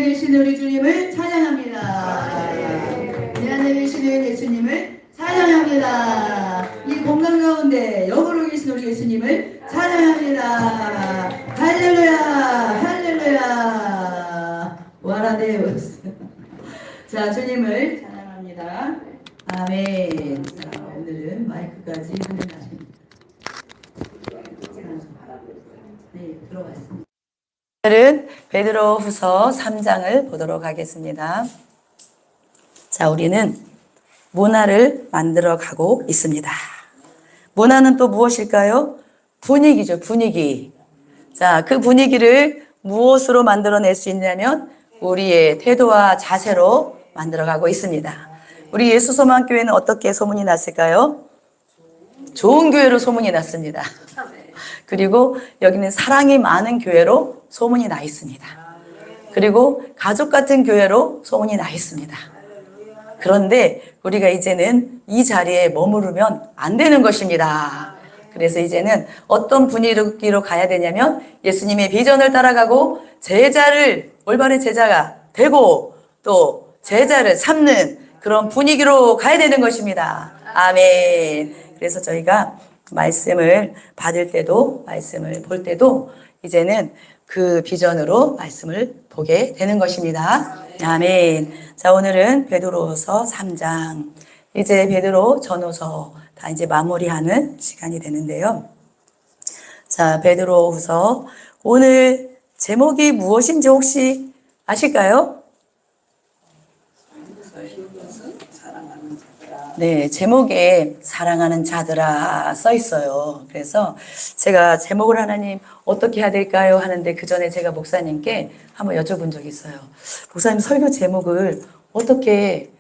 계신 우리 주님을 찬양합니다. 내 안에 계시는 예수님을 찬양합니다. 이 공간 가운데 영으로 계신 우리 예수님을 찬양합니다. 할렐루야, 할렐루야. 와라데우스. 자, 주님을 찬양합니다. 아멘. 자, 오늘은 마이크까지 하는 날입니다. 네, 들어왔습니다. 오늘은 베드로후서 3장을 보도록 하겠습니다. 자, 우리는 문화를 만들어 가고 있습니다. 문화는 또 무엇일까요? 분위기죠, 분위기. 자, 그 분위기를 무엇으로 만들어낼 수 있냐면 우리의 태도와 자세로 만들어 가고 있습니다. 우리 예수소망교회는 어떻게 소문이 났을까요? 좋은 교회로 소문이 났습니다. 그리고 여기는 사랑이 많은 교회로 소문이 나 있습니다. 그리고 가족 같은 교회로 소문이 나 있습니다. 그런데 우리가 이제는 이 자리에 머무르면 안 되는 것입니다. 그래서 이제는 어떤 분위기로 가야 되냐면 예수님의 비전을 따라가고 제자를, 올바른 제자가 되고 또 제자를 삼는 그런 분위기로 가야 되는 것입니다. 아멘. 그래서 저희가 말씀을 받을 때도 말씀을 볼 때도 이제는 그 비전으로 말씀을 보게 되는 것입니다. 아멘. 자, 오늘은 베드로서 3장. 이제 베드로 전후서 다 이제 마무리하는 시간이 되는데요. 자, 베드로후서 오늘 제목이 무엇인지 혹시 아실까요? 네, 제목에 사랑하는 자들아 써 있어요. 그래서 제가 제목을 하나님 어떻게 해야 될까요? 하는데 그 전에 제가 목사님께 한번 여쭤본 적이 있어요. 목사님 설교 제목을 어떻게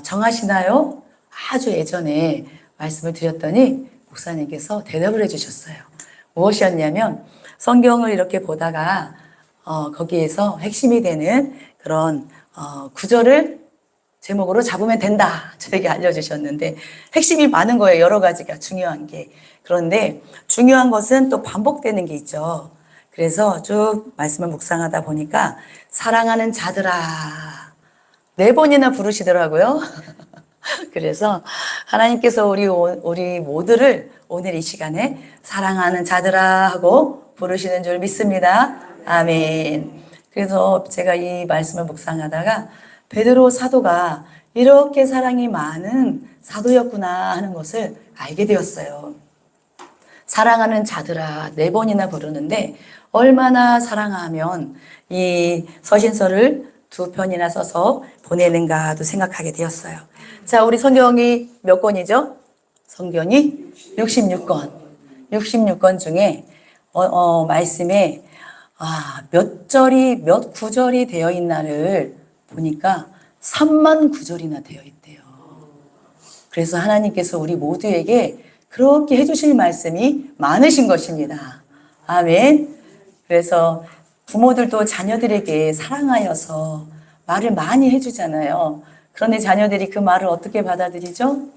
정하시나요? 아주 예전에 말씀을 드렸더니 목사님께서 대답을 해주셨어요. 무엇이었냐면 성경을 이렇게 보다가 거기에서 핵심이 되는 그런 구절을 제목으로 잡으면 된다. 저에게 알려주셨는데 핵심이 많은 거예요. 여러 가지가 중요한 게. 그런데 중요한 것은 또 반복되는 게 있죠. 그래서 쭉 말씀을 묵상하다 보니까 사랑하는 자들아 4번이나 부르시더라고요. 그래서 하나님께서 우리 모두를 오늘 이 시간에 사랑하는 자들아 하고 부르시는 줄 믿습니다. 아멘. 그래서 제가 이 말씀을 묵상하다가 베드로 사도가 이렇게 사랑이 많은 사도였구나 하는 것을 알게 되었어요. 사랑하는 자들아 4번이나 부르는데 얼마나 사랑하면 이 서신서를 2편이나 써서 보내는가도 생각하게 되었어요. 자, 우리 성경이 몇 권이죠? 성경이 66권. 66권 중에 말씀에 몇 절이 몇 구절이 되어 있나를 보니까 3만 구절이나 되어 있대요. 그래서 하나님께서 우리 모두에게 그렇게 해주실 말씀이 많으신 것입니다. 아멘. 그래서 부모들도 자녀들에게 사랑하여서 말을 많이 해주잖아요. 그런데 자녀들이 그 말을 어떻게 받아들이죠?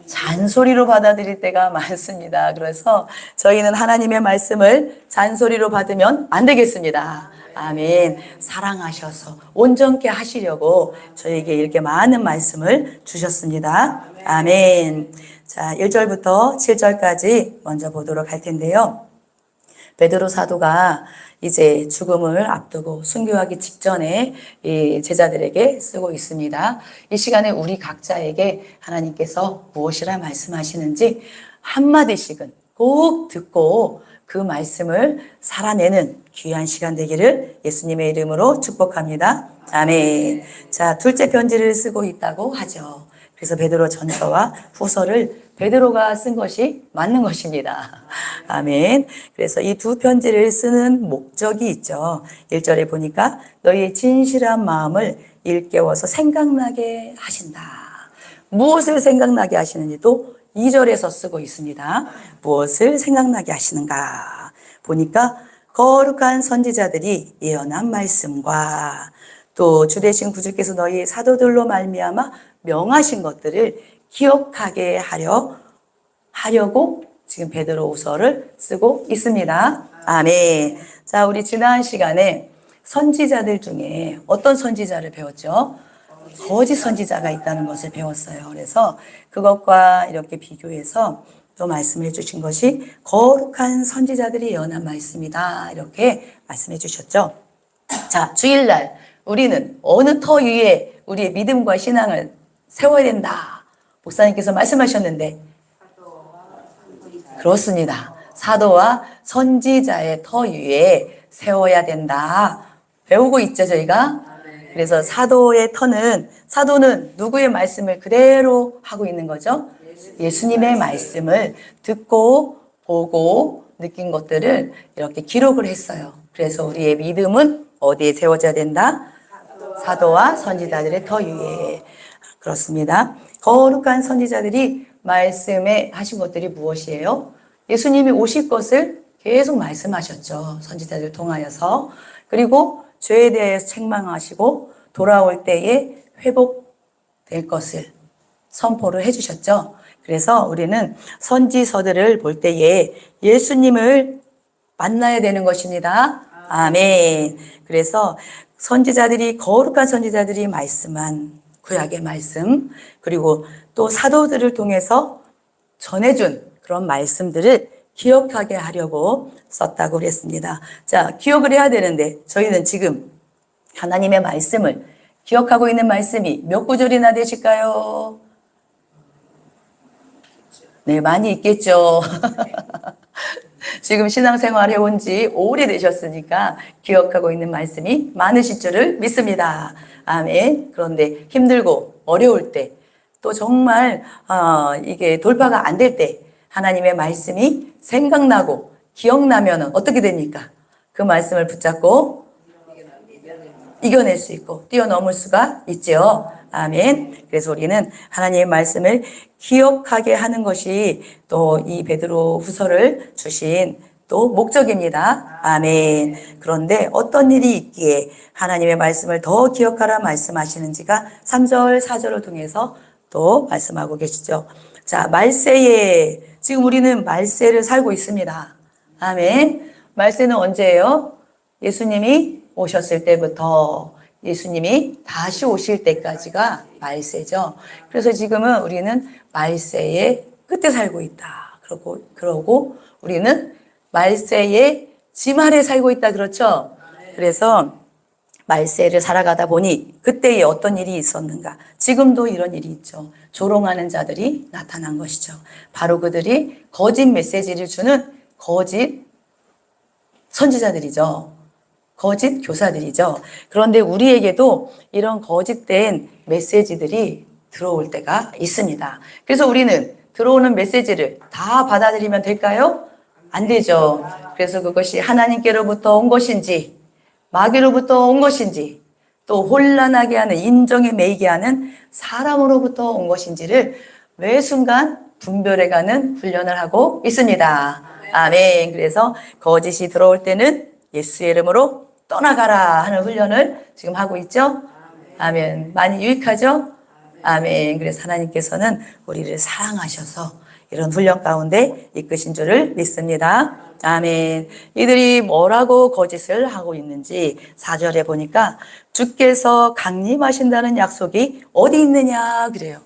잔소리로 받아들일 때가 많습니다. 그래서 저희는 하나님의 말씀을 잔소리로 받으면 안 되겠습니다. 아멘. 사랑하셔서 온전케 하시려고 저에게 이렇게 많은 말씀을 주셨습니다. 아멘. 자, 1절부터 7절까지 먼저 보도록 할 텐데요. 베드로 사도가 이제 죽음을 앞두고 순교하기 직전에 이 제자들에게 쓰고 있습니다. 이 시간에 우리 각자에게 하나님께서 무엇이라 말씀하시는지 한마디씩은 꼭 듣고 그 말씀을 살아내는 귀한 시간 되기를 예수님의 이름으로 축복합니다. 아멘. 자, 둘째 편지를 쓰고 있다고 하죠. 그래서 베드로 전서와 후서를 베드로가 쓴 것이 맞는 것입니다. 아멘. 그래서 이 2 편지를 쓰는 목적이 있죠. 1절에 보니까 너희의 진실한 마음을 일깨워서 생각나게 하신다. 무엇을 생각나게 하시는지 또 2절에서 쓰고 있습니다. 무엇을 생각나게 하시는가 보니까 거룩한 선지자들이 예언한 말씀과 또 주되신 구주께서 너희 사도들로 말미암아 명하신 것들을 기억하게 하려고 지금 베드로후서를 쓰고 있습니다. 아멘. 자, 우리 지난 시간에 선지자들 중에 어떤 선지자를 배웠죠? 거짓 선지자가 있다는 것을 배웠어요. 그래서 그것과 이렇게 비교해서 또 말씀해 주신 것이 거룩한 선지자들이 예언한 말씀이다. 이렇게 말씀해 주셨죠. 자, 주일날 우리는 어느 터 위에 우리의 믿음과 신앙을 세워야 된다. 목사님께서 말씀하셨는데 그렇습니다. 사도와 선지자의 터 위에 세워야 된다. 배우고 있죠, 저희가? 그래서 사도는 누구의 말씀을 그대로 하고 있는 거죠? 예수님의 말씀을 듣고 보고 느낀 것들을 이렇게 기록을 했어요. 그래서 우리의 믿음은 어디에 세워져야 된다? 사도와 선지자들의 터 위에. 그렇습니다. 거룩한 선지자들이 말씀에 하신 것들이 무엇이에요? 예수님이 오실 것을 계속 말씀하셨죠. 선지자들 통하여서. 그리고 죄에 대해서 책망하시고 돌아올 때에 회복될 것을 선포를 해주셨죠. 그래서 우리는 선지서들을 볼 때에 예수님을 만나야 되는 것입니다. 아멘. 그래서 선지자들이, 거룩한 선지자들이 말씀한 구약의 말씀, 그리고 또 사도들을 통해서 전해준 그런 말씀들을 기억하게 하려고 썼다고 그랬습니다. 자, 기억을 해야 되는데 저희는 지금 하나님의 말씀을 기억하고 있는 말씀이 몇 구절이나 되실까요? 네, 많이 있겠죠. 지금 신앙생활 해온 지 오래되셨으니까 기억하고 있는 말씀이 많으실 줄을 믿습니다. 아멘. 그런데 힘들고 어려울 때, 또 정말 이게 돌파가 안 될 때 하나님의 말씀이 생각나고 기억나면 어떻게 됩니까? 그 말씀을 붙잡고 이겨낼 수 있고 뛰어넘을 수가 있죠. 아멘. 그래서 우리는 하나님의 말씀을 기억하게 하는 것이 또 이 베드로 후서를 주신 또 목적입니다. 아멘. 그런데 어떤 일이 있기에 하나님의 말씀을 더 기억하라 말씀하시는지가 3절, 4절을 통해서 또 말씀하고 계시죠. 자, 말세에, 지금 우리는 말세를 살고 있습니다. 아멘. 말세는 언제예요? 예수님이 오셨을 때부터 예수님이 다시 오실 때까지가 말세죠. 그래서 지금은 우리는 말세의 끝에 살고 있다. 그러고 우리는 말세의 집 아래 살고 있다. 그렇죠? 그래서 말세를 살아가다 보니 그때에 어떤 일이 있었는가? 지금도 이런 일이 있죠. 조롱하는 자들이 나타난 것이죠. 바로 그들이 거짓 메시지를 주는 거짓 선지자들이죠. 거짓 교사들이죠. 그런데 우리에게도 이런 거짓된 메시지들이 들어올 때가 있습니다. 그래서 우리는 들어오는 메시지를 다 받아들이면 될까요? 안 되죠. 그래서 그것이 하나님께로부터 온 것인지 마귀로부터 온 것인지 또 혼란하게 하는, 인정에 매이게 하는 사람으로부터 온 것인지를 매 순간 분별해가는 훈련을 하고 있습니다. 아멘. 그래서 거짓이 들어올 때는 예수의 이름으로 떠나가라 하는 훈련을 지금 하고 있죠. 아멘. 많이 유익하죠? 아멘. 그래서 하나님께서는 우리를 사랑하셔서 이런 훈련 가운데 이끄신 줄을 믿습니다. 아멘. 이들이 뭐라고 거짓을 하고 있는지 4절에 보니까 주께서 강림하신다는 약속이 어디 있느냐 그래요.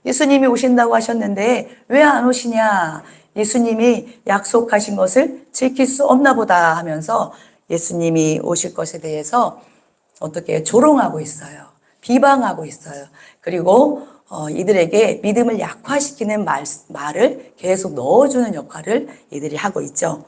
예수님이 오신다고 하셨는데 왜 안 오시냐? 예수님이 약속하신 것을 지킬 수 없나 보다 하면서 예수님이 오실 것에 대해서 어떻게 조롱하고 있어요. 비방하고 있어요. 그리고 이들에게 믿음을 약화시키는 말을 계속 넣어주는 역할을 이들이 하고 있죠.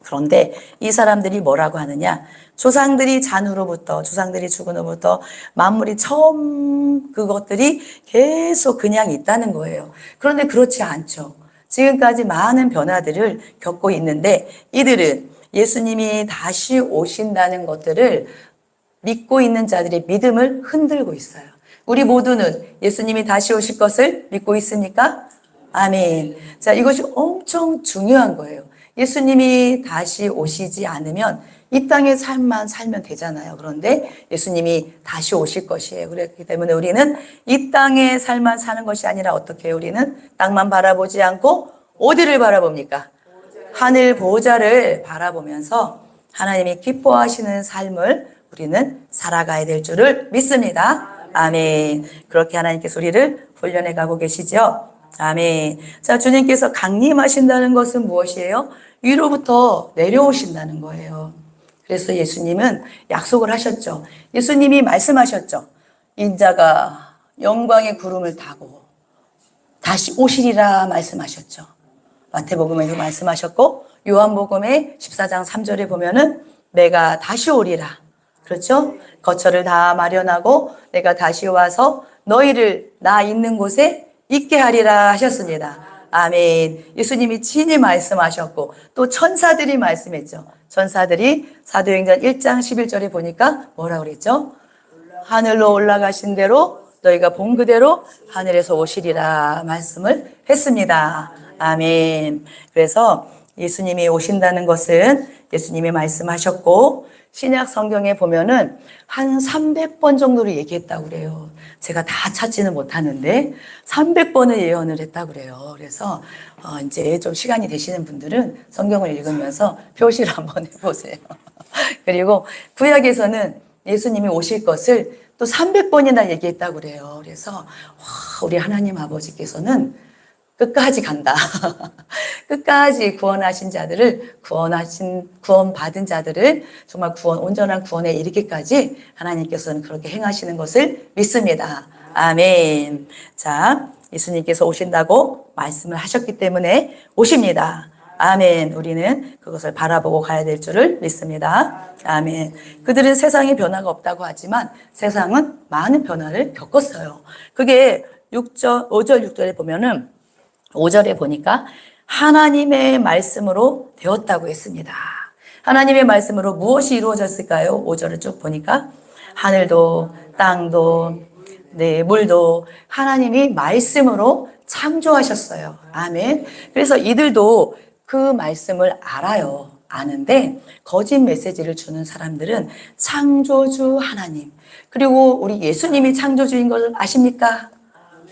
그런데 이 사람들이 뭐라고 하느냐? 조상들이 죽은 후부터 만물이 처음 그것들이 계속 그냥 있다는 거예요. 그런데 그렇지 않죠. 지금까지 많은 변화들을 겪고 있는데 이들은 예수님이 다시 오신다는 것들을 믿고 있는 자들의 믿음을 흔들고 있어요. 우리 모두는 예수님이 다시 오실 것을 믿고 있습니까? 아멘. 자, 이것이 엄청 중요한 거예요. 예수님이 다시 오시지 않으면 이 땅의 삶만 살면 되잖아요. 그런데 예수님이 다시 오실 것이에요. 그렇기 때문에 우리는 이 땅의 삶만 사는 것이 아니라 어떻게 해요? 우리는 땅만 바라보지 않고 어디를 바라봅니까? 하늘 보호자를 바라보면서 하나님이 기뻐하시는 삶을 우리는 살아가야 될 줄을 믿습니다. 아멘. 그렇게 하나님께서 우리를 훈련해 가고 계시죠. 아멘. 자, 주님께서 강림하신다는 것은 무엇이에요? 위로부터 내려오신다는 거예요. 그래서 예수님은 약속을 하셨죠. 예수님이 말씀하셨죠. 인자가 영광의 구름을 타고 다시 오시리라 말씀하셨죠. 마태복음에도 말씀하셨고 요한복음의 14장 3절에 보면은 내가 다시 오리라. 그렇죠? 거처를 다 마련하고 내가 다시 와서 너희를 나 있는 곳에 있게 하리라 하셨습니다. 아멘. 예수님이 친히 말씀하셨고 또 천사들이 말씀했죠. 천사들이 사도행전 1장 11절에 보니까 뭐라고 그랬죠? 하늘로 올라가신 대로 너희가 본 그대로 하늘에서 오시리라 말씀을 했습니다. 아멘. 그래서 예수님이 오신다는 것은 예수님이 말씀하셨고 신약 성경에 보면은 한 300번 정도를 얘기했다고 그래요. 제가 다 찾지는 못하는데 300번을 예언을 했다고 그래요. 그래서 이제 좀 시간이 되시는 분들은 성경을 읽으면서 표시를 한번 해보세요. 그리고 구약에서는 예수님이 오실 것을 또 300번이나 얘기했다고 그래요. 그래서 와, 우리 하나님 아버지께서는 끝까지 간다. 끝까지 구원하신 자들을 구원받은 자들을 정말 온전한 구원에 이르기까지 하나님께서는 그렇게 행하시는 것을 믿습니다. 아멘. 자, 예수님께서 오신다고 말씀을 하셨기 때문에 오십니다. 아멘. 우리는 그것을 바라보고 가야 될 줄을 믿습니다. 아멘. 그들은 세상에 변화가 없다고 하지만 세상은 많은 변화를 겪었어요. 그게 5절, 6절에 보면은 5절에 보니까 하나님의 말씀으로 되었다고 했습니다. 하나님의 말씀으로 무엇이 이루어졌을까요? 5절을 쭉 보니까 하늘도 땅도 물도 하나님이 말씀으로 창조하셨어요. 아멘. 그래서 이들도 그 말씀을 알아요. 아는데 거짓 메시지를 주는 사람들은 창조주 하나님 그리고 우리 예수님이 창조주인 걸 아십니까?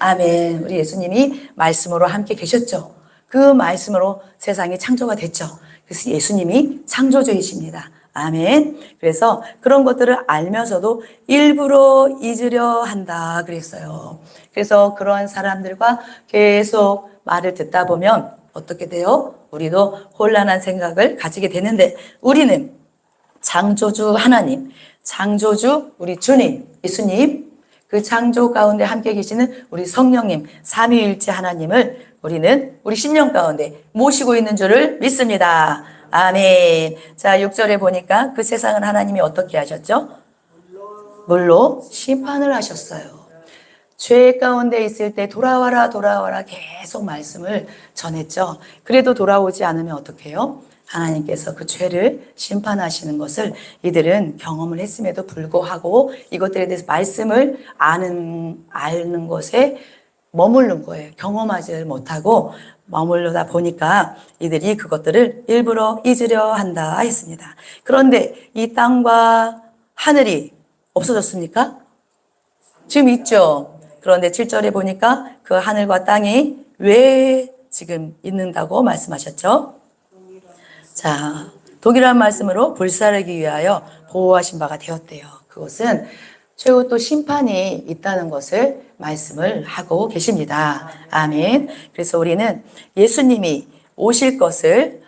아멘. 우리 예수님이 말씀으로 함께 계셨죠. 그 말씀으로 세상이 창조가 됐죠. 그래서 예수님이 창조주이십니다. 아멘. 그래서 그런 것들을 알면서도 일부러 잊으려 한다 그랬어요. 그래서 그러한 사람들과 계속 말을 듣다 보면 어떻게 돼요? 우리도 혼란한 생각을 가지게 되는데 우리는 창조주 하나님, 창조주 우리 주님, 예수님 그 창조 가운데 함께 계시는 우리 성령님, 삼위일체 하나님을 우리는 우리 심령 가운데 모시고 있는 줄을 믿습니다. 아멘. 자, 6절에 보니까 그 세상을 하나님이 어떻게 하셨죠? 물로 심판을 하셨어요. 죄 가운데 있을 때 돌아와라 돌아와라 계속 말씀을 전했죠. 그래도 돌아오지 않으면 어떻게 해요? 하나님께서 그 죄를 심판하시는 것을 이들은 경험을 했음에도 불구하고 이것들에 대해서 말씀을 아는 것에 머무른 거예요. 경험하지 못하고 머무르다 보니까 이들이 그것들을 일부러 잊으려 한다 했습니다. 그런데 이 땅과 하늘이 없어졌습니까? 지금 있죠. 그런데 7절에 보니까 그 하늘과 땅이 왜 지금 있는다고 말씀하셨죠? 자, 동일한 말씀으로 불사르기 위하여 보호하신 바가 되었대요. 그것은 최후 또 심판이 있다는 것을 말씀을 하고 계십니다. 아멘. 그래서 우리는 예수님이 오실 것을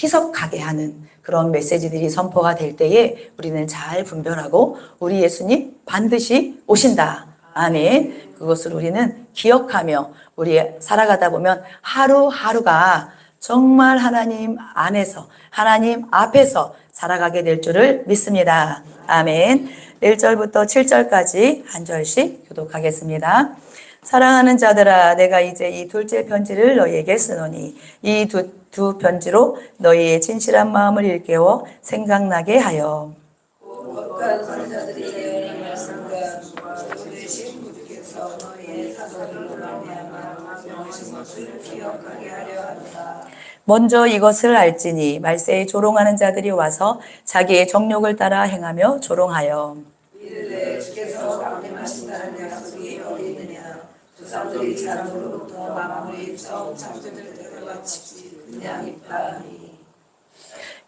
희석하게 하는 그런 메시지들이 선포가 될 때에 우리는 잘 분별하고 우리 예수님 반드시 오신다. 아멘. 그것을 우리는 기억하며 우리 살아가다 보면 하루하루가 정말 하나님 안에서 하나님 앞에서 살아가게 될 줄을 믿습니다. 아멘. 1절부터 7절까지 한 절씩 교독하겠습니다. 사랑하는 자들아 내가 이제 이 둘째 편지를 너희에게 쓰노니 이 두 편지로 너희의 진실한 마음을 일깨워 생각나게 하여 거룩한 선자들이 예언의 말씀과 주되신 분께서 너희의 사도들로 말미암아 명하신 것을 기억하게 하려 한다. 먼저 이것을 알지니 말세에 조롱하는 자들이 와서 자기의 정욕을 따라 행하며 조롱하여 이르되 주께서 강림하신다는 약속이 어디 있느냐. 두 사람들이 자랑으로부터 만물이 처음 창조될 때와 같이 그냥 있다니.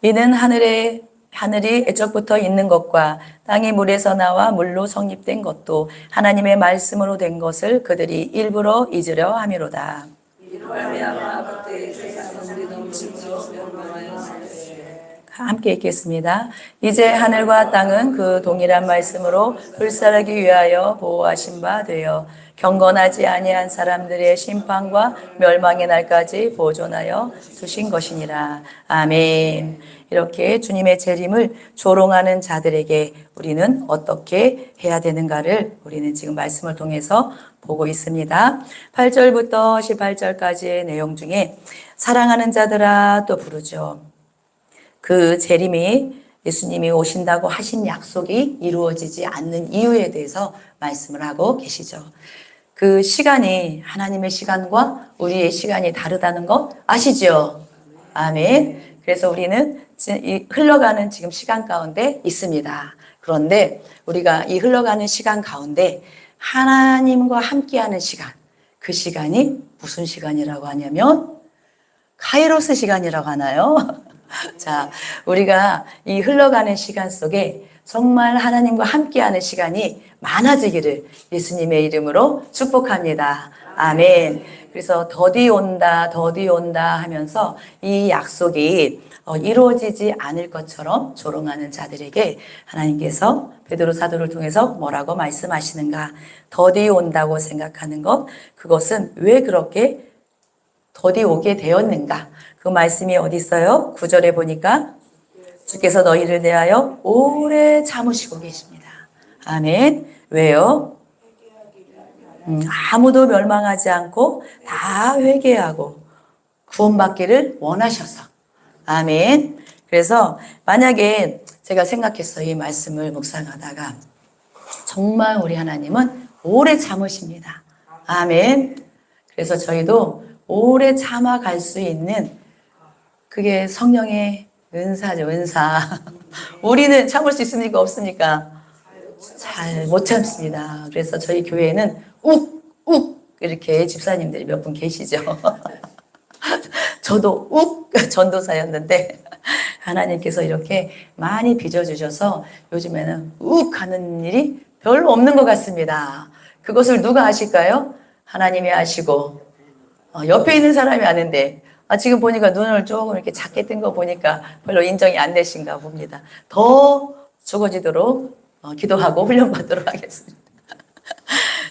이는 하늘의 하늘이 애적부터 있는 것과 땅이 물에서 나와 물로 성립된 것도 하나님의 말씀으로 된 것을 그들이 일부러 잊으려 함이로다. 이로 말미암아 그때의 세상은 우리 넘치므로 멸망하여 살렸으되. 함께 읽겠습니다. 이제 하늘과 땅은 그 동일한 말씀으로 불살하기 위하여 보호하신 바 되어 경건하지 아니한 사람들의 심판과 멸망의 날까지 보존하여 두신 것이니라. 아멘. 이렇게 주님의 재림을 조롱하는 자들에게 우리는 어떻게 해야 되는가를 우리는 지금 말씀을 통해서 보고 있습니다. 8절부터 18절까지의 내용 중에 사랑하는 자들아 또 부르죠. 그 재림이 예수님이 오신다고 하신 약속이 이루어지지 않는 이유에 대해서 말씀을 하고 계시죠. 그 시간이 하나님의 시간과 우리의 시간이 다르다는 거 아시죠? 아멘. 그래서 우리는 흘러가는 지금 시간 가운데 있습니다. 그런데 우리가 이 흘러가는 시간 가운데 하나님과 함께하는 시간, 그 시간이 무슨 시간이라고 하냐면 카이로스 시간이라고 하나요? 자, 우리가 이 흘러가는 시간 속에 정말 하나님과 함께하는 시간이 많아지기를 예수님의 이름으로 축복합니다. 아멘. 그래서 더디 온다, 더디 온다 하면서 이 약속이 이루어지지 않을 것처럼 조롱하는 자들에게 하나님께서 베드로 사도를 통해서 뭐라고 말씀하시는가? 더디 온다고 생각하는 것, 그것은 왜 그렇게 더디 오게 되었는가? 그 말씀이 어디 있어요? 9절에 보니까 주께서 너희를 대하여 오래 참으시고 계십니다. 아멘. 왜요? 아무도 멸망하지 않고 다 회개하고 구원받기를 원하셔서. 아멘. 그래서 만약에 제가 생각했어요. 이 말씀을 묵상하다가 정말 우리 하나님은 오래 참으십니다. 아멘. 그래서 저희도 오래 참아갈 수 있는 그게 성령의 은사죠, 은사. 우리는 참을 수 있습니까? 없습니까? 잘 못 참습니다. 그래서 저희 교회에는 욱 이렇게 집사님들이 몇 분 계시죠. 저도 전도사였는데 하나님께서 이렇게 많이 빚어주셔서 요즘에는 하는 일이 별로 없는 것 같습니다. 그것을 누가 아실까요? 하나님이 아시고 옆에 있는 사람이 아는데 지금 보니까 눈을 조금 이렇게 작게 뜬 거 보니까 별로 인정이 안 되신가 봅니다. 더 죽어지도록 기도하고 훈련받도록 하겠습니다.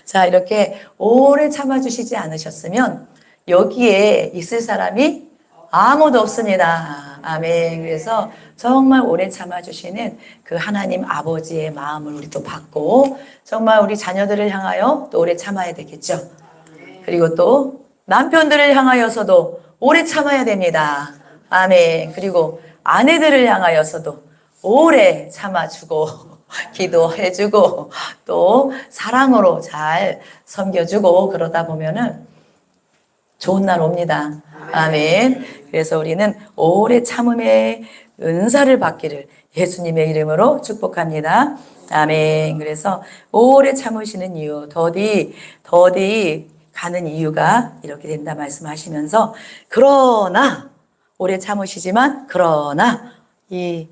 자, 이렇게 오래 참아주시지 않으셨으면 여기에 있을 사람이 아무도 없습니다. 아멘. 그래서 정말 오래 참아주시는 그 하나님 아버지의 마음을 우리 또 받고 정말 우리 자녀들을 향하여 또 오래 참아야 되겠죠. 그리고 또 남편들을 향하여서도 오래 참아야 됩니다. 아멘. 그리고 아내들을 향하여서도 오래 참아주고 기도해주고 또 사랑으로 잘 섬겨주고 그러다 보면은 좋은 날 옵니다. 아멘. 그래서 우리는 오래 참음의 은사를 받기를 예수님의 이름으로 축복합니다. 아멘. 그래서 오래 참으시는 이유, 더디 가는 이유가 이렇게 된다 말씀하시면서 그러나 오래 참으시지만 그러나 이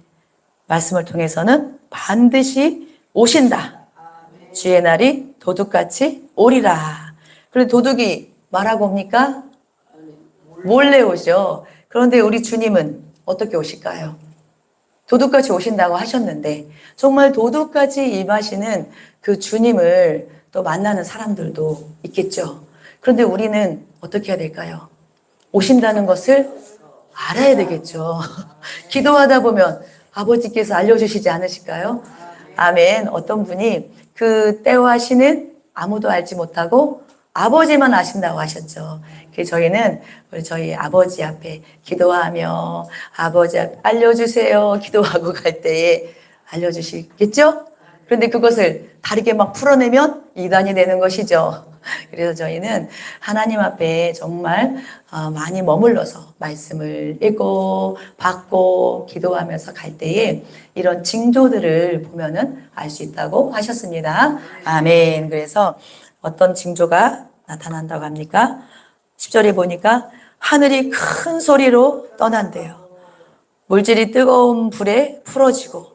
말씀을 통해서는 반드시 오신다. 주의 날이 도둑같이 오리라. 그런데 도둑이 말하고 옵니까? 몰래 오죠. 그런데 우리 주님은 어떻게 오실까요? 도둑같이 오신다고 하셨는데 정말 도둑같이 임하시는 그 주님을 또 만나는 사람들도 있겠죠. 그런데 우리는 어떻게 해야 될까요? 오신다는 것을 알아야 되겠죠. 기도하다 보면 아버지께서 알려주시지 않으실까요? 아멘. 어떤 분이 그 때와 시는 아무도 알지 못하고 아버지만 아신다고 하셨죠. 그래서 저희는 저희 아버지 앞에 기도하며 아버지 앞에 알려주세요. 기도하고 갈 때에 알려주시겠죠? 그런데 그것을 다르게 막 풀어내면 이단이 되는 것이죠. 그래서 저희는 하나님 앞에 정말 많이 머물러서 말씀을 읽고 받고 기도하면서 갈 때에 이런 징조들을 보면은 알 수 있다고 하셨습니다. 아멘. 그래서 어떤 징조가 나타난다고 합니까? 10절에 보니까 하늘이 큰 소리로 떠난대요. 물질이 뜨거운 불에 풀어지고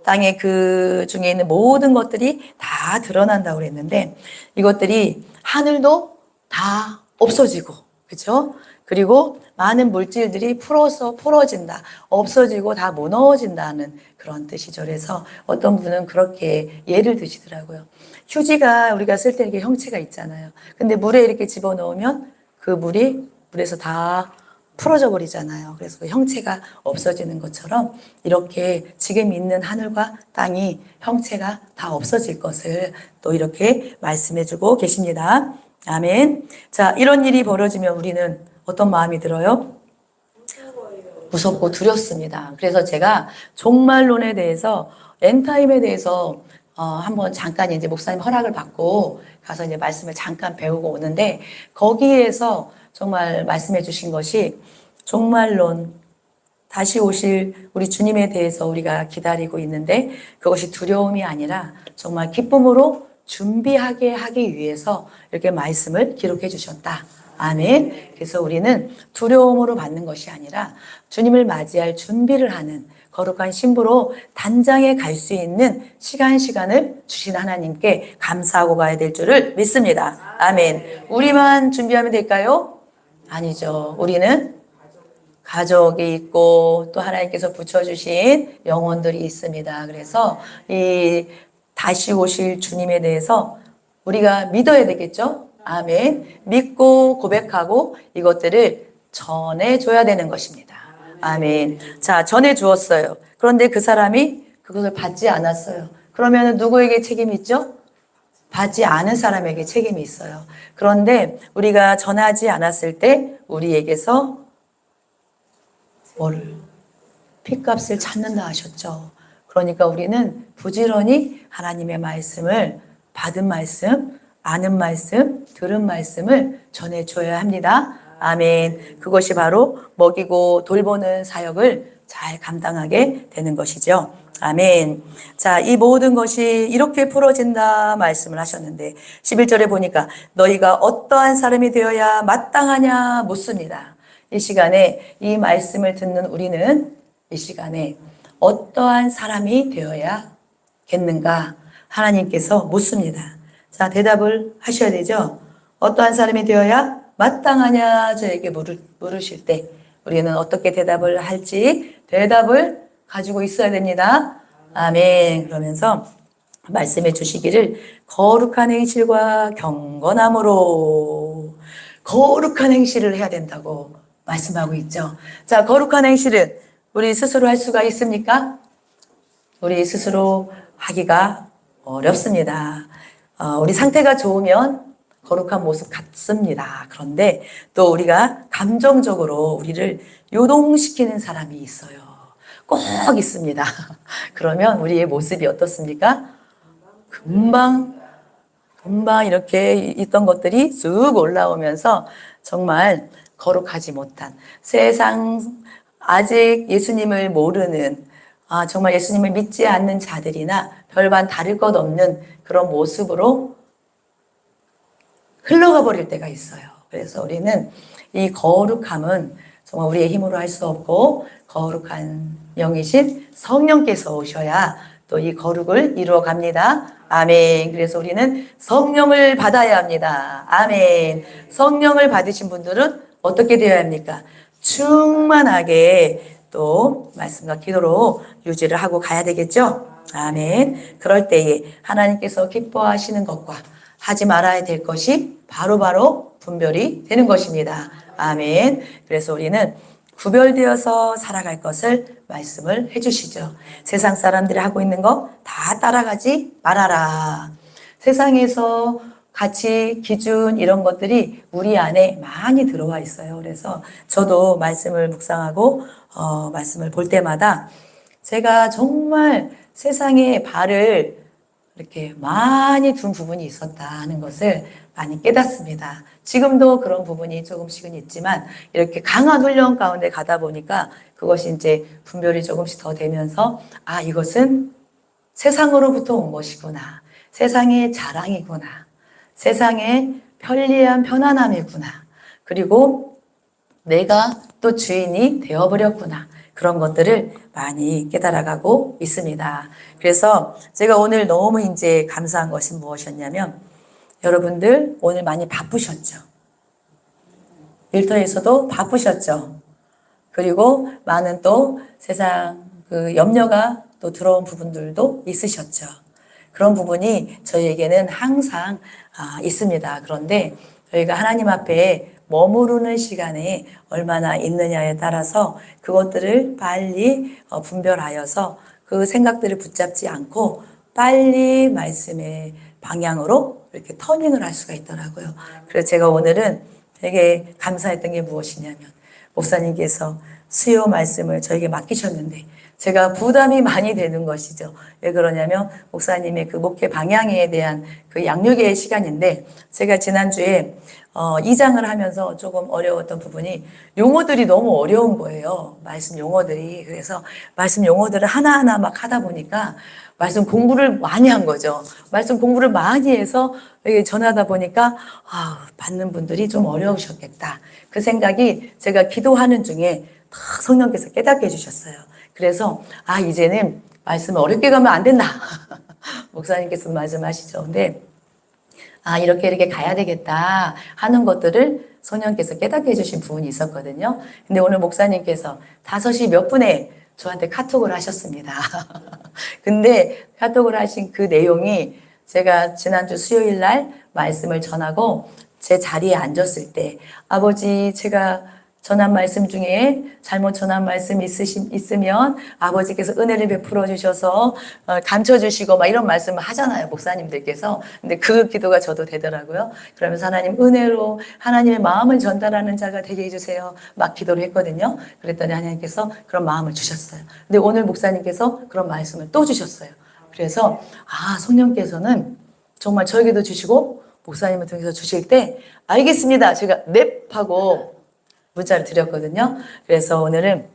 땅에 그 중에 있는 모든 것들이 다 드러난다고 그랬는데 이것들이 하늘도 다 없어지고 그렇죠? 그리고 많은 물질들이 풀어진다, 없어지고 다 무너진다는 그런 뜻이죠. 그래서 어떤 분은 그렇게 예를 드시더라고요. 휴지가 우리가 쓸 때 이렇게 형체가 있잖아요. 근데 물에 이렇게 집어넣으면 그 물이 물에서 다 풀어져 버리잖아요. 그래서 그 형체가 없어지는 것처럼 이렇게 지금 있는 하늘과 땅이 형체가 다 없어질 것을 또 이렇게 말씀해 주고 계십니다. 아멘. 자, 이런 일이 벌어지면 우리는 어떤 마음이 들어요? 무섭고 두렵습니다. 그래서 제가 종말론에 대해서 엔타임에 대해서 한번 잠깐 이제 목사님 허락을 받고 가서 이제 말씀을 잠깐 배우고 오는데 거기에서 정말 말씀해 주신 것이 종말론 다시 오실 우리 주님에 대해서 우리가 기다리고 있는데 그것이 두려움이 아니라 정말 기쁨으로 준비하게 하기 위해서 이렇게 말씀을 기록해 주셨다. 아멘. 그래서 우리는 두려움으로 받는 것이 아니라 주님을 맞이할 준비를 하는 거룩한 신부로 단장에 갈 수 있는 시간을 주신 하나님께 감사하고 가야 될 줄을 믿습니다. 아멘. 우리만 준비하면 될까요? 아니죠. 우리는 가족이 있고 또 하나님께서 붙여주신 영혼들이 있습니다. 그래서 이 다시 오실 주님에 대해서 우리가 믿어야 되겠죠? 아멘. 믿고 고백하고 이것들을 전해줘야 되는 것입니다. 아멘. 자, 전해주었어요. 그런데 그 사람이 그것을 받지 않았어요. 그러면 누구에게 책임이 있죠? 받지 않은 사람에게 책임이 있어요. 그런데 우리가 전하지 않았을 때 우리에게서 뭐를? 핏값을 찾는다 하셨죠. 그러니까 우리는 부지런히 하나님의 말씀을 받은 말씀, 아는 말씀, 들은 말씀을 전해줘야 합니다. 아멘. 그것이 바로 먹이고 돌보는 사역을 잘 감당하게 되는 것이죠. 아멘. 자, 이 모든 것이 이렇게 풀어진다 말씀을 하셨는데 11절에 보니까 너희가 어떠한 사람이 되어야 마땅하냐 묻습니다. 이 시간에 이 말씀을 듣는 우리는 이 시간에 어떠한 사람이 되어야겠는가 하나님께서 묻습니다. 자, 대답을 하셔야 되죠. 어떠한 사람이 되어야 마땅하냐 저에게 물으실 때 우리는 어떻게 대답을 할지 대답을 가지고 있어야 됩니다. 아멘. 그러면서 말씀해 주시기를 거룩한 행실과 경건함으로 거룩한 행실을 해야 된다고 말씀하고 있죠. 자, 거룩한 행실은 우리 스스로 할 수가 있습니까? 우리 스스로 하기가 어렵습니다. 우리 상태가 좋으면 거룩한 모습 같습니다. 그런데 또 우리가 감정적으로 우리를 요동시키는 사람이 있어요. 꼭 있습니다. 그러면 우리의 모습이 어떻습니까? 금방 이렇게 있던 것들이 쑥 올라오면서 정말 거룩하지 못한 세상 아직 예수님을 모르는 정말 예수님을 믿지 않는 자들이나 별반 다를 것 없는 그런 모습으로 흘러가 버릴 때가 있어요. 그래서 우리는 이 거룩함은 정말 우리의 힘으로 할 수 없고 거룩한 영이신 성령께서 오셔야 또 이 거룩을 이루어 갑니다. 아멘. 그래서 우리는 성령을 받아야 합니다. 아멘. 성령을 받으신 분들은 어떻게 되어야 합니까? 충만하게 또 말씀과 기도로 유지를 하고 가야 되겠죠? 아멘. 그럴 때에 하나님께서 기뻐하시는 것과 하지 말아야 될 것이 바로바로 분별이 되는 것입니다. 아멘. 그래서 우리는 구별되어서 살아갈 것을 말씀을 해주시죠. 세상 사람들이 하고 있는 거 다 따라가지 말아라. 세상에서 가치, 기준 이런 것들이 우리 안에 많이 들어와 있어요. 그래서 저도 말씀을 묵상하고 말씀을 볼 때마다 제가 정말 세상에 발을 이렇게 많이 둔 부분이 있었다 하는 것을 많이 깨닫습니다. 지금도 그런 부분이 조금씩은 있지만 이렇게 강한 훈련 가운데 가다 보니까 그것이 이제 분별이 조금씩 더 되면서 이것은 세상으로부터 온 것이구나. 세상의 자랑이구나. 세상의 편리한 편안함이구나. 그리고 내가 또 주인이 되어버렸구나. 그런 것들을 많이 깨달아가고 있습니다. 그래서 제가 오늘 너무 이제 감사한 것이 무엇이었냐면 여러분들 오늘 많이 바쁘셨죠. 일터에서도 바쁘셨죠. 그리고 많은 또 세상 그 염려가 또 들어온 부분들도 있으셨죠. 그런 부분이 저희에게는 항상 있습니다. 그런데 저희가 하나님 앞에 머무르는 시간에 얼마나 있느냐에 따라서 그것들을 빨리 분별하여서 그 생각들을 붙잡지 않고 빨리 말씀의 방향으로 이렇게 터닝을 할 수가 있더라고요. 그래서 제가 오늘은 되게 감사했던 게 무엇이냐면 목사님께서 수요 말씀을 저에게 맡기셨는데 제가 부담이 많이 되는 것이죠. 왜 그러냐면 목사님의 그 목회 방향에 대한 그 양육의 시간인데 제가 지난주에 2장을 하면서 조금 어려웠던 부분이 용어들이 너무 어려운 거예요. 말씀 용어들이. 그래서 말씀 용어들을 하나하나 막 하다 보니까 말씀 공부를 많이 한 거죠. 말씀 공부를 많이 해서 전하다 보니까 받는 분들이 좀 어려우셨겠다. 그 생각이 제가 기도하는 중에 다 성령께서 깨닫게 해주셨어요. 그래서 이제는 말씀을 어렵게 가면 안 된다. 목사님께서 말씀하시죠. 근데 이렇게 가야 되겠다 하는 것들을 성령께서 깨닫게 해주신 부분이 있었거든요. 근데 오늘 목사님께서 5시 몇 분에 저한테 카톡을 하셨습니다. 근데 카톡을 하신 그 내용이 제가 지난주 수요일 날 말씀을 전하고 제 자리에 앉았을 때 아버지 제가 전한 말씀 중에 잘못 전한 말씀 있으면 아버지께서 은혜를 베풀어 주셔서 감춰 주시고 막 이런 말씀을 하잖아요. 목사님들께서. 근데 그 기도가 저도 되더라고요. 그러면서 하나님 은혜로 하나님의 마음을 전달하는 자가 되게 해주세요. 막 기도를 했거든요. 그랬더니 하나님께서 그런 마음을 주셨어요. 근데 오늘 목사님께서 그런 말씀을 또 주셨어요. 그래서 성령께서는 정말 저에게도 주시고 목사님을 통해서 주실 때 알겠습니다. 제가 넵하고 문자를 드렸거든요. 그래서 오늘은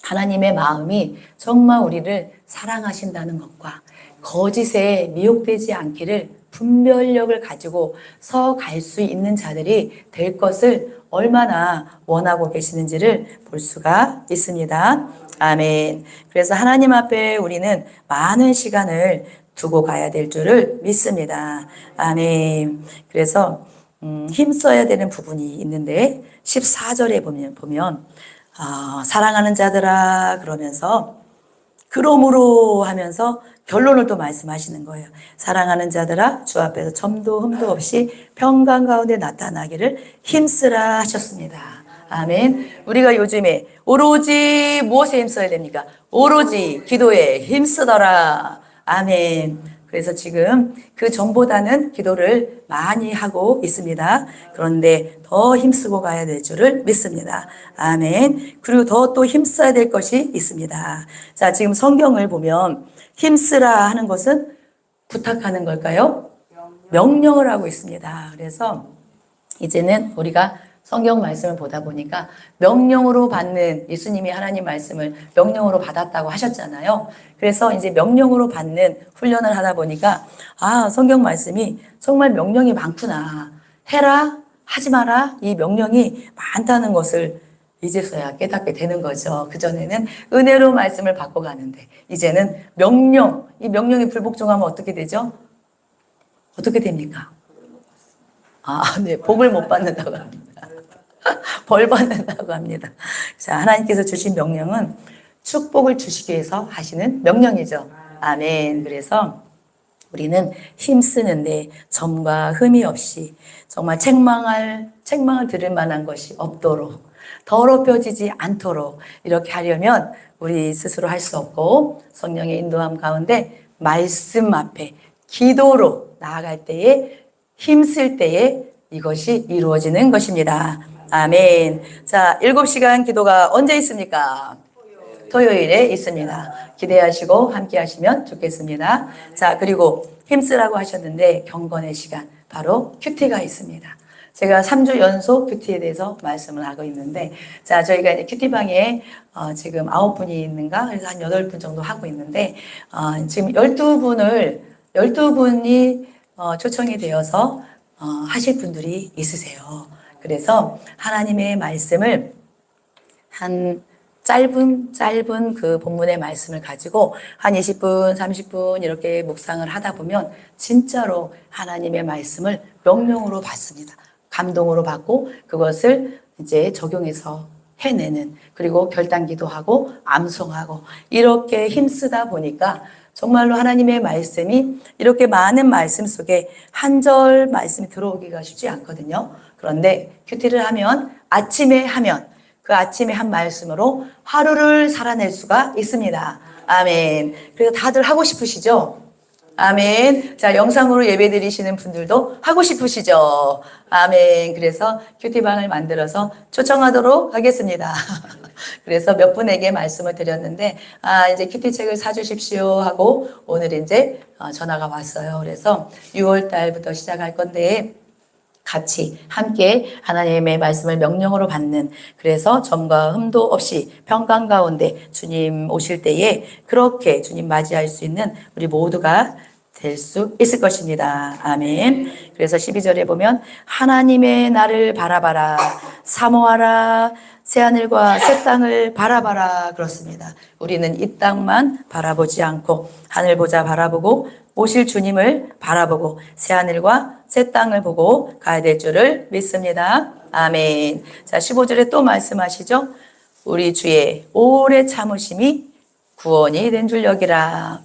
하나님의 마음이 정말 우리를 사랑하신다는 것과 거짓에 미혹되지 않기를 분별력을 가지고 서 갈 수 있는 자들이 될 것을 얼마나 원하고 계시는지를 볼 수가 있습니다. 아멘. 그래서 하나님 앞에 우리는 많은 시간을 두고 가야 될 줄을 믿습니다. 아멘. 그래서 힘써야 되는 부분이 있는데 14절에 보면 사랑하는 자들아 그러면서 그러므로 하면서 결론을 또 말씀하시는 거예요. 사랑하는 자들아 주 앞에서 점도 흠도 없이 평강 가운데 나타나기를 힘쓰라 하셨습니다. 아멘. 우리가 요즘에 오로지 무엇에 힘써야 됩니까? 오로지 기도에 힘쓰더라. 아멘. 그래서 지금 그 전보다는 기도를 많이 하고 있습니다. 그런데 더 힘쓰고 가야 될 줄을 믿습니다. 아멘. 그리고 더 또 힘써야 될 것이 있습니다. 자, 지금 성경을 보면 힘쓰라 하는 것은 부탁하는 걸까요? 명령을 하고 있습니다. 그래서 이제는 우리가 성경 말씀을 보다 보니까 명령으로 받는 예수님이 하나님 말씀을 명령으로 받았다고 하셨잖아요. 그래서 이제 명령으로 받는 훈련을 하다 보니까 성경 말씀이 정말 명령이 많구나. 해라, 하지 마라. 이 명령이 많다는 것을 이제서야 깨닫게 되는 거죠. 그전에는 은혜로 말씀을 받고 가는데 이제는 명령, 이 명령이 불복종하면 어떻게 되죠? 어떻게 됩니까? 네, 복을 못 받는다고 합니다. 벌 받는다고 합니다. 자, 하나님께서 주신 명령은 축복을 주시기 위해서 하시는 명령이죠. 아멘. 그래서 우리는 힘쓰는데 점과 흠이 없이 정말 책망을 들을 만한 것이 없도록 더럽혀지지 않도록 이렇게 하려면 우리 스스로 할 수 없고 성령의 인도함 가운데 말씀 앞에 기도로 나아갈 때에 힘쓸 때에 이것이 이루어지는 것입니다. 아멘. 자, 7시간 기도가 언제 있습니까? 토요일에 있습니다. 기대하시고 함께 하시면 좋겠습니다. 자, 그리고 힘쓰라고 하셨는데 경건의 시간, 바로 큐티가 있습니다. 제가 3주 연속 큐티에 대해서 말씀을 하고 있는데, 자, 저희가 이제 큐티방에 지금 9분이 있는가? 그래서 한 8분 정도 하고 있는데, 지금 12분이 초청이 되어서 하실 분들이 있으세요. 그래서 하나님의 말씀을 한 짧은 그 본문의 말씀을 가지고 한 20분, 30분 이렇게 묵상을 하다 보면 진짜로 하나님의 말씀을 명령으로 받습니다. 감동으로 받고 그것을 이제 적용해서 해내는, 그리고 결단기도 하고 암송하고 이렇게 힘쓰다 보니까 정말로 하나님의 말씀이 이렇게 많은 말씀 속에 한 절 말씀이 들어오기가 쉽지 않거든요. 그런데 큐티를 하면, 아침에 하면 그 아침에 한 말씀으로 하루를 살아낼 수가 있습니다. 아멘. 그래서 다들 하고 싶으시죠? 아멘. 자, 영상으로 예배 드리시는 분들도 하고 싶으시죠? 아멘. 그래서 큐티방을 만들어서 초청하도록 하겠습니다. 그래서 몇 분에게 말씀을 드렸는데, 이제 큐티 책을 사주십시오 하고 오늘 이제 전화가 왔어요. 그래서 6월 달부터 시작할 건데, 같이 함께 하나님의 말씀을 명령으로 받는, 그래서 점과 흠도 없이 평강 가운데 주님 오실 때에 그렇게 주님 맞이할 수 있는 우리 모두가 될 수 있을 것입니다. 아멘. 그래서 12절에 보면 하나님의 나를 바라봐라, 사모하라, 새하늘과 새 땅을 바라봐라 그렇습니다. 우리는 이 땅만 바라보지 않고 하늘 보자 바라보고 오실 주님을 바라보고 새하늘과 새 땅을 보고 가야 될 줄을 믿습니다. 아멘. 자, 15절에 또 말씀하시죠. 우리 주의 오래 참으심이 구원이 된 줄 여기라.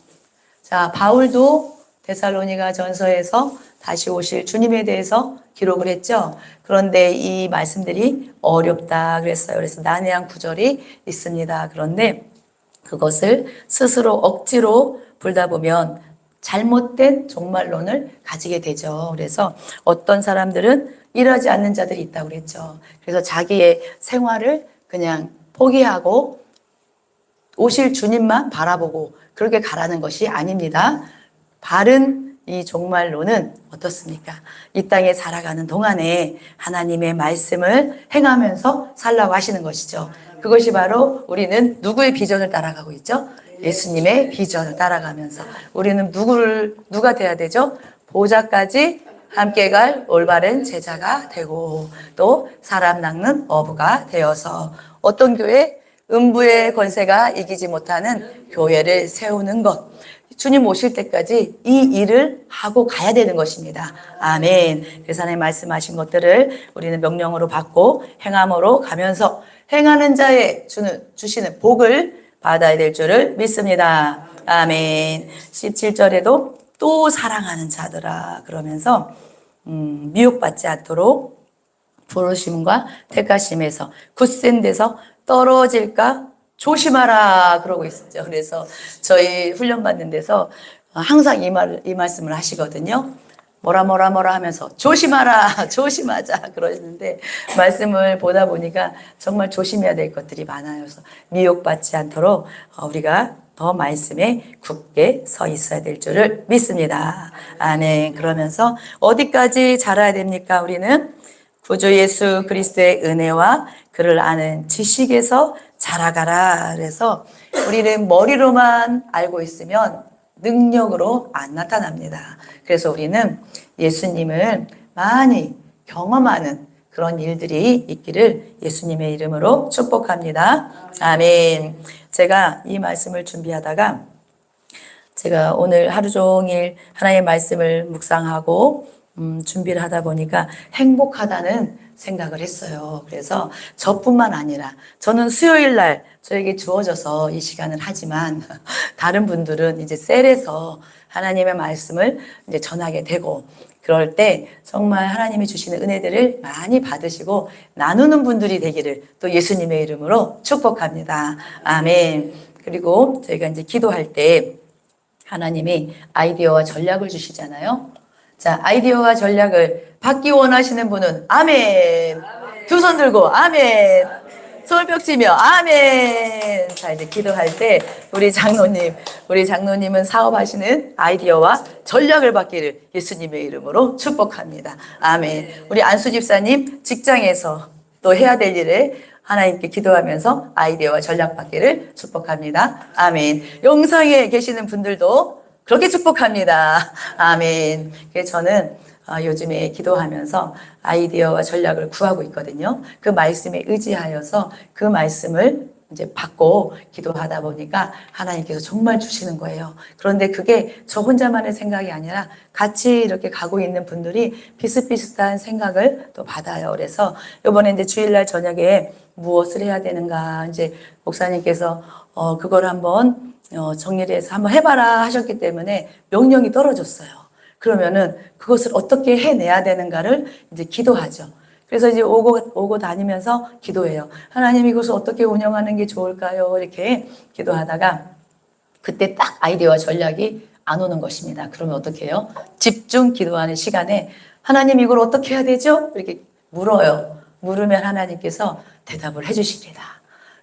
자, 바울도 데살로니가 전서에서 다시 오실 주님에 대해서 기록을 했죠. 그런데 이 말씀들이 어렵다 그랬어요. 그래서 난해한 구절이 있습니다. 그런데 그것을 스스로 억지로 불다 보면 잘못된 종말론을 가지게 되죠. 그래서 어떤 사람들은 일하지 않는 자들이 있다고 그랬죠. 그래서 자기의 생활을 그냥 포기하고 오실 주님만 바라보고 그렇게 가라는 것이 아닙니다. 바른 이 종말론은 어떻습니까? 이 땅에 살아가는 동안에 하나님의 말씀을 행하면서 살라고 하시는 것이죠. 그것이 바로 우리는 누구의 비전을 따라가고 있죠? 예수님의 비전을 따라가면서 우리는 누가 돼야 되죠? 보좌까지 함께 갈 올바른 제자가 되고 또 사람 낚는 어부가 되어서 어떤 교회? 음부의 권세가 이기지 못하는 교회를 세우는 것. 주님 오실 때까지 이 일을 하고 가야 되는 것입니다. 아멘. 그래서 하나님 말씀하신 것들을 우리는 명령으로 받고 행함으로 가면서 행하는 자의 주시는 복을 받아야 될 줄을 믿습니다. 아멘. 17절에도 또 사랑하는 자들아 그러면서 미혹받지 않도록 부르심과 택하심에서 굳센 데서 떨어질까 조심하라 그러고 있었죠. 그래서 저희 훈련 받는 데서 항상 이 말씀을 하시거든요. 뭐라 하면서 조심하라, 조심하자 그러시는데 말씀을 보다 보니까 정말 조심해야 될 것들이 많아요. 그래서 미혹받지 않도록 우리가 더 말씀에 굳게 서 있어야 될 줄을 믿습니다. 아멘. 그러면서 어디까지 자라야 됩니까? 우리는 구주 예수 그리스도의 은혜와 그를 아는 지식에서 자라가라. 그래서 우리는 머리로만 알고 있으면 능력으로 안 나타납니다. 그래서 우리는 예수님을 많이 경험하는 그런 일들이 있기를 예수님의 이름으로 축복합니다. 아멘. 제가 이 말씀을 준비하다가 제가 오늘 하루 종일 하나님의 말씀을 묵상하고 준비를 하다 보니까 행복하다는 생각을 했어요. 그래서 저뿐만 아니라 저는 수요일 날 저에게 주어져서 이 시간을 하지만 다른 분들은 이제 셀에서 하나님의 말씀을 이제 전하게 되고 그럴 때 정말 하나님이 주시는 은혜들을 많이 받으시고 나누는 분들이 되기를 또 예수님의 이름으로 축복합니다. 아멘. 그리고 저희가 이제 기도할 때 하나님이 아이디어와 전략을 주시잖아요. 자, 아이디어와 전략을 받기 원하시는 분은 아멘. 두 손 들고 아멘. 손뼉 치며 아멘. 자, 이제 기도할 때 우리 장로님은 사업하시는 아이디어와 전략을 받기를 예수님의 이름으로 축복합니다. 아멘. 우리 안수 집사님 직장에서 또 해야 될 일에 하나님께 기도하면서 아이디어와 전략 받기를 축복합니다. 아멘. 영상에 계시는 분들도 그렇게 축복합니다. 아멘. 그래서 저는 요즘에 기도하면서 아이디어와 전략을 구하고 있거든요. 그 말씀에 의지하여서 그 말씀을 이제 받고 기도하다 보니까 하나님께서 정말 주시는 거예요. 그런데 그게 저 혼자만의 생각이 아니라 같이 이렇게 가고 있는 분들이 비슷비슷한 생각을 또 받아요. 그래서 이번에 이제 주일날 저녁에 무엇을 해야 되는가 이제 목사님께서 그걸 한번 정리를 해서 한번 해봐라 하셨기 때문에 명령이 떨어졌어요. 그러면은 그것을 어떻게 해내야 되는가를 이제 기도하죠. 그래서 이제 오고 다니면서 기도해요. 하나님 이것을 어떻게 운영하는 게 좋을까요? 이렇게 기도하다가 그때 딱 아이디어와 전략이 안 오는 것입니다. 그러면 어떻게 해요? 집중 기도하는 시간에 하나님 이걸 어떻게 해야 되죠? 이렇게 물어요. 물으면 하나님께서 대답을 해주십니다.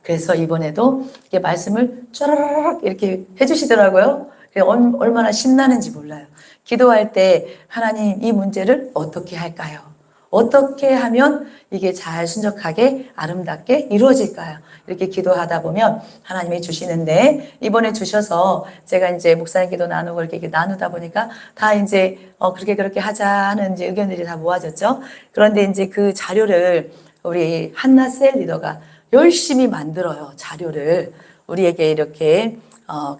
그래서 이번에도 이렇게 말씀을 쫘라락 이렇게 해주시더라고요. 얼마나 신나는지 몰라요. 기도할 때 하나님 이 문제를 어떻게 할까요? 어떻게 하면 이게 잘 순적하게 아름답게 이루어질까요? 이렇게 기도하다 보면 하나님이 주시는데 이번에 주셔서 제가 이제 목사님 기도 나누고 이렇게 나누다 보니까 다 이제 그렇게 하자 하는 이제 의견들이 다 모아졌죠. 그런데 이제 그 자료를 우리 한나셀 리더가 열심히 만들어요. 자료를 우리에게 이렇게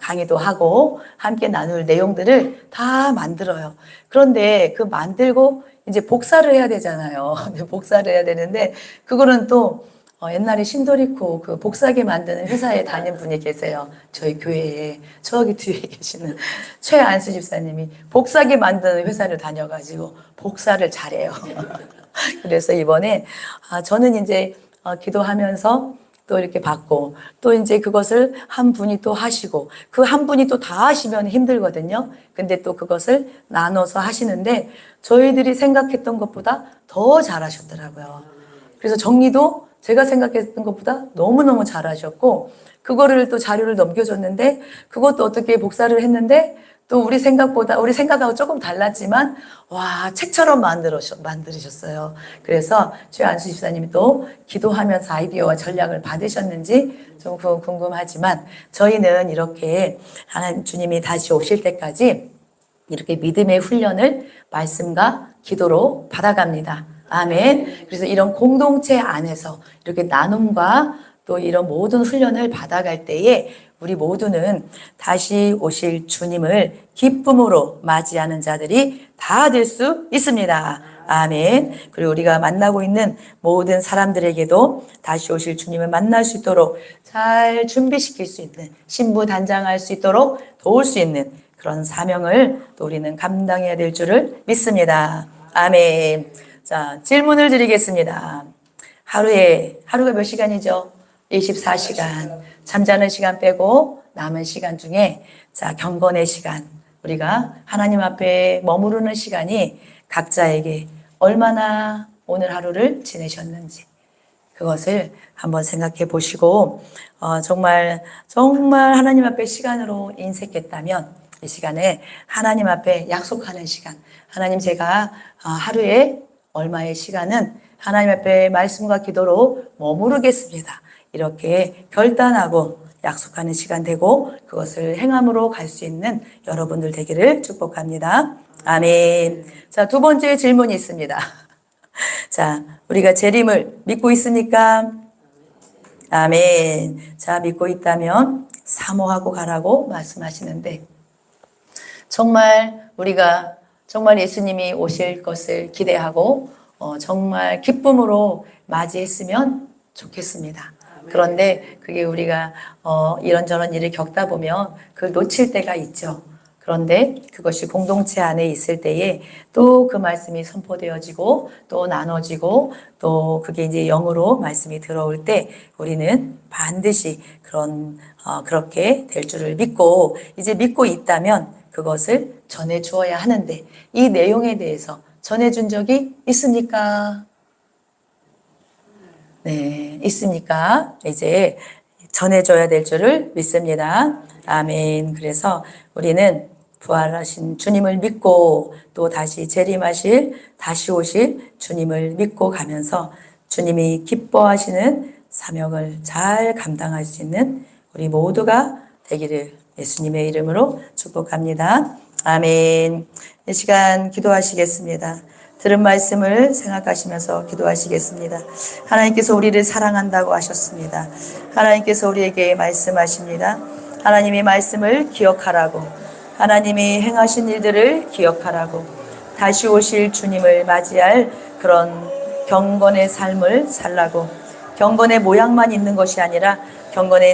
강의도 하고 함께 나눌 내용들을 다 만들어요. 그런데 그 만들고 이제 복사를 해야 되잖아요. 복사를 해야 되는데 그거는 또 옛날에 신도리코 그 복사기 만드는 회사에 다닌 분이 계세요. 저희 교회에 저기 뒤에 계시는 최안수 집사님이 복사기 만드는 회사를 다녀가지고 복사를 잘해요. 그래서 이번에 저는 이제 기도하면서 또 이렇게 받고 또 이제 그것을 한 분이 또 하시고 그 한 분이 또 다 하시면 힘들거든요. 근데 또 그것을 나눠서 하시는데 저희들이 생각했던 것보다 더 잘하셨더라고요. 그래서 정리도 제가 생각했던 것보다 너무너무 잘하셨고 그거를 또 자료를 넘겨줬는데 그것도 어떻게 복사를 했는데 또 우리 생각하고 조금 달랐지만 와 책처럼 만들으셨어요. 그래서 최안수 집사님이 또 기도하면서 아이디어와 전략을 받으셨는지 좀 궁금하지만 저희는 이렇게 하나님 주님이 다시 오실 때까지 이렇게 믿음의 훈련을 말씀과 기도로 받아갑니다. 아멘. 그래서 이런 공동체 안에서 이렇게 나눔과 또 이런 모든 훈련을 받아갈 때에 우리 모두는 다시 오실 주님을 기쁨으로 맞이하는 자들이 다 될 수 있습니다. 아멘. 그리고 우리가 만나고 있는 모든 사람들에게도 다시 오실 주님을 만날 수 있도록 잘 준비시킬 수 있는 신부단장할 수 있도록 도울 수 있는 그런 사명을 또 우리는 감당해야 될 줄을 믿습니다. 아멘. 자, 질문을 드리겠습니다. 하루가 몇 시간이죠? 24시간. 잠자는 시간 빼고 남은 시간 중에 자, 경건의 시간. 우리가 하나님 앞에 머무르는 시간이 각자에게 얼마나 오늘 하루를 지내셨는지 그것을 한번 생각해 보시고 정말 하나님 앞에 시간으로 인색했다면 이 시간에 하나님 앞에 약속하는 시간. 하나님 제가 하루에 얼마의 시간은 하나님 앞에 말씀과 기도로 머무르겠습니다. 이렇게 결단하고 약속하는 시간 되고 그것을 행함으로 갈 수 있는 여러분들 되기를 축복합니다. 아멘. 자, 두 번째 질문이 있습니다. 자, 우리가 재림을 믿고 있습니까? 아멘. 자, 믿고 있다면 사모하고 가라고 말씀하시는데 정말 우리가 정말 예수님이 오실 것을 기대하고 정말 기쁨으로 맞이했으면 좋겠습니다. 그런데 그게 우리가 이런저런 일을 겪다 보면 그걸 놓칠 때가 있죠. 그런데 그것이 공동체 안에 있을 때에 또 그 말씀이 선포되어지고 또 나눠지고 또 그게 이제 영으로 말씀이 들어올 때 우리는 반드시 그렇게 될 줄을 믿고 이제 믿고 있다면 그것을 전해 주어야 하는데 이 내용에 대해서 전해 준 적이 있습니까? 네, 있습니까? 이제 전해줘야 될 줄을 믿습니다. 아멘. 그래서 우리는 부활하신 주님을 믿고 또 다시 다시 오실 주님을 믿고 가면서 주님이 기뻐하시는 사명을 잘 감당할 수 있는 우리 모두가 되기를 예수님의 이름으로 축복합니다. 아멘. 이 시간 기도하시겠습니다. 들은 말씀을 생각하시면서 기도하시겠습니다. 하나님께서 우리를 사랑한다고 하셨습니다. 하나님께서 우리에게 말씀하십니다. 하나님의 말씀을 기억하라고, 하나님이 행하신 일들을 기억하라고, 다시 오실 주님을 맞이할 그런 경건의 삶을 살라고, 경건의 모양만 있는 것이 아니라 경건의